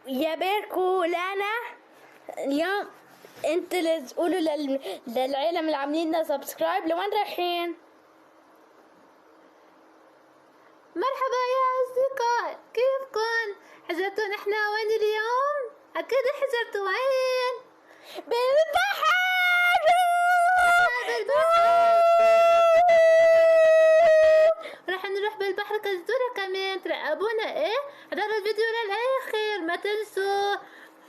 يا بيركو لانا، اليوم انت اللي تقولوا للعيلة اللي عاملين لنا سبسكرايب لوين رايحين؟ مرحبا يا أصدقاء، كيفكن؟ حجرتوا نحن وين اليوم؟ أكيد حجرتوا وين؟ بالبحر. رح نروح بالبحر كالزورة كمان، تراقبونا ايه؟ حضروا الفيديو للآخر، ما تنسوا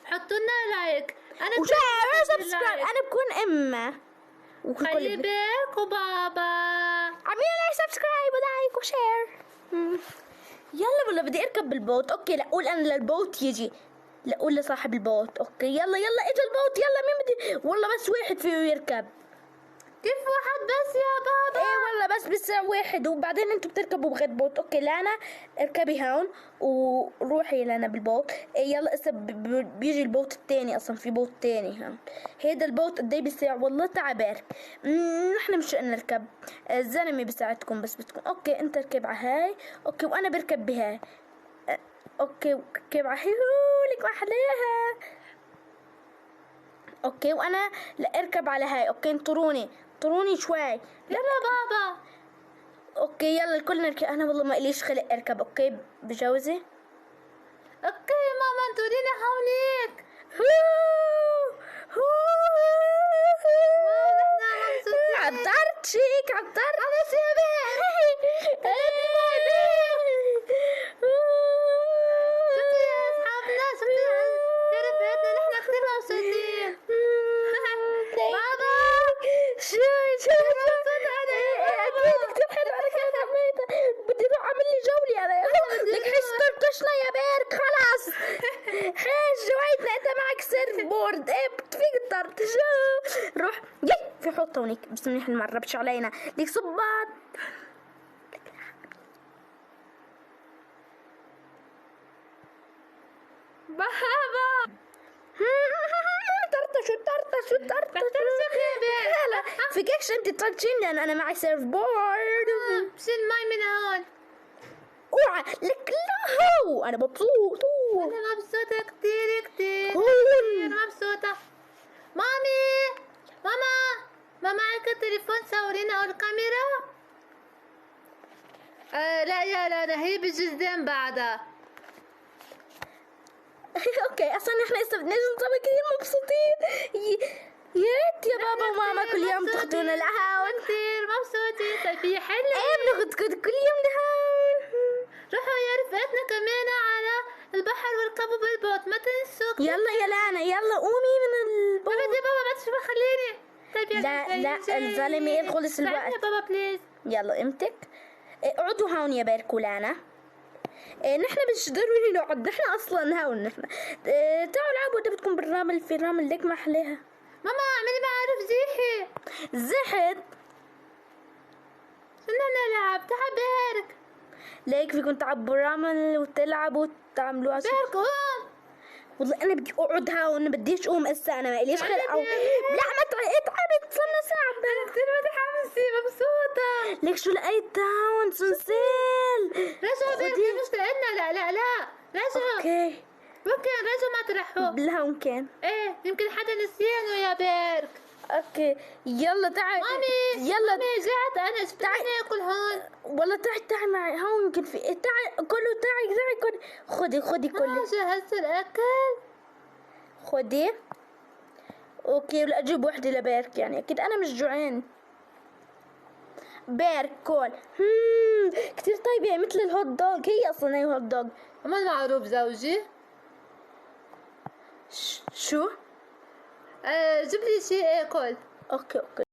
حطوا لنا لايك، أنا وشير وسبسكرايب. أنا بكون أمه خليبك وبابا عاملين لي سبسكرايب ولايك وشير. يلا والله بدي اركب بالبوت. اوكي لا قول انا للبوت يجي، لا قول لصاحب البوت. اوكي يلا اجى البوت، يلا مين بدي؟ والله بس واحد فيه يركب. كيف واحد بس يا بابا؟ ايه والله بس بيسع واحد، وبعدين انتوا بتركبوا بغير بوت. اوكي لانا اركبي هون وروحي لانا بالبوت. إيه يلا هسه بيجي البوت الثاني، اصلا في بوت ثاني هون. هيدا البوت قد ايه بيسع؟ والله تعبان. نحن مش قلنا نركب، الزلمه بيساعدكم بس بدكم. اوكي انت اركب على هاي، اوكي وانا بركب بهاي. اوكي اركب على هي لك محليها. اوكي وانا لا اركب على هاي. اوكي انطروني شوي. يلا بابا. اوكي يلا الكل نركب. انا والله ما اليش خلق اركب. اوكي بجوزي. اوكي ماما انطريني هونيك. عطرت شيك، عطرت على سيبك. شفتوا يا اصحابنا، شفتوا يا رفقتنا، نحن كثير مبسوطين. بابا شو اكيد كثير حلو. انا كمان حبيتها. بدي اروح اعمل لي جولة انا. لك حس طرطشنا يا بيرك خلاص. حس جويتنا. انت معك سيرف بورد. ايه فيك تطرطش. روح يي في حوض هونيك. بس منيح ما قربتش علينا. ليك صباط. بابا طرطشوا لا فيكش انت تطرطشين لان انا معي سيرف بورد. شيل المي من هون. اوعى لك لا هو انا مبسوط. انا مبسوطة كتير مبسوطة. مامي ماما معك التليفون صورينا او الكاميرا؟ لا يا لانا، هي بجزدين بعدها. اوكي اصلا احنا بدنا نسوي كثير مبسوطين. يا ريت يا بابا وماما كل يوم تاخذونا لهون. كثير مبسوطين. صيفية حلوة. ايه بناخذ كل يوم لهون. روحوا يا رفقتنا كمان على البحر واركبوا بالبوت، ما تنسوا. يلا يا لانا يلا قومي من البوت. ما بدي بابا، ما تشوفي خليني. طيب يا لا الزلمه خلص الوقت. يا بابا بليز. يلا امتك. اقعدوا هون يا بيركو لانا. نحن مش ضروري نقعد، نحن اصلا هون. نحن تعالوا العبوا. اذا بدكم بالرمل، في رمل لك ما احلاها. ماما اعملي معروف زيحي. زحت. بدنا نلعب. تعال بيرك. ليك فيكم تعبوا رمل وتلعبوا وتعملوا بيرك قوم. والله انا بدي اقعد هون، بديش اقوم هسه. انا ما ليش خلق لا ما تعبت صرنا ساعه. انا كثير متحمسه مبسوطه. ليك شو لقيت هون؟ سنسيل. رجعوا بيرك مش لنا. لا رجعوا. اوكي ممكن رجعوا مطرحه. لا ممكن. ايه يمكن حدا نسيانه يا بيرك. اوكي يلا تعي. مامي يلا مامي جعت انا. ايش بدنا ناكل هون؟ والله تعي معي هون. يمكن في تعي كله. تعي كله. خدي كله. جهزت الاكل. خدي. اوكي ولا اجيب وحده لبيرك يعني اكيد انا مش جوعان. بيرك كول. كتير طيبه مثل الهوت دوغ. هي اصلا هي هوت دوغ. ما معروف زوجي. شو؟ جيب لي شيء اكل. اوكي